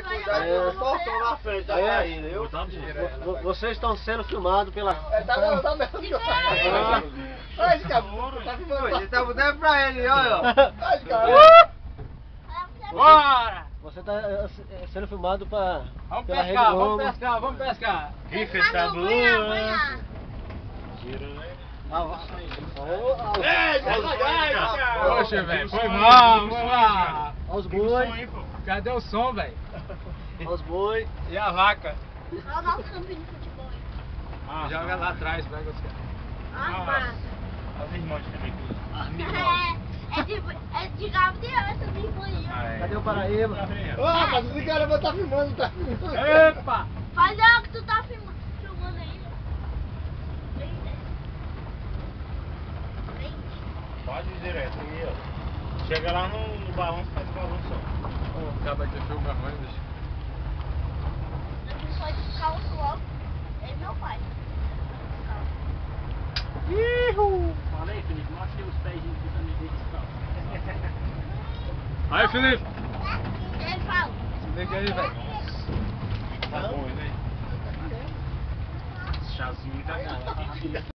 ter cuidado, eu tô na frente da saída, viu? Vocês estão sendo filmados pela... Tá mesmo. Olha esse cara, tá filmando. Tá mudando pra ele, olha. Olha esse cara. Bora! Você está sendo filmado pela Vamos Rede pescar, Globo. vamos pescar, vamos pescar. Rica está boa. Tira, né? Poxa, velho, foi mal, foi mal. Olha os boi, Cadê o som, velho? olha os boi. E a vaca? Olha o nosso campinho de futebol. Joga lá atrás, pega os caras. As irmãs também. É de Gabriel essa minha irmã. Cadê o Paraíba? Ah, mas esse cara tá filmando, tá filmando. Epa! Faz logo que tu tá filmando aí. Pode ir direto aí, ó. Chega lá no balanço, faz o balanço. Acaba de filmar ruim, bicho. Só de calço logo. Ele é meu pai. Fala aí, Felipe, mostra os pés de também dele. Aí, Felipe. Ele fala. Liga aí, velho. Tá bom, né? Chazinho tá bom.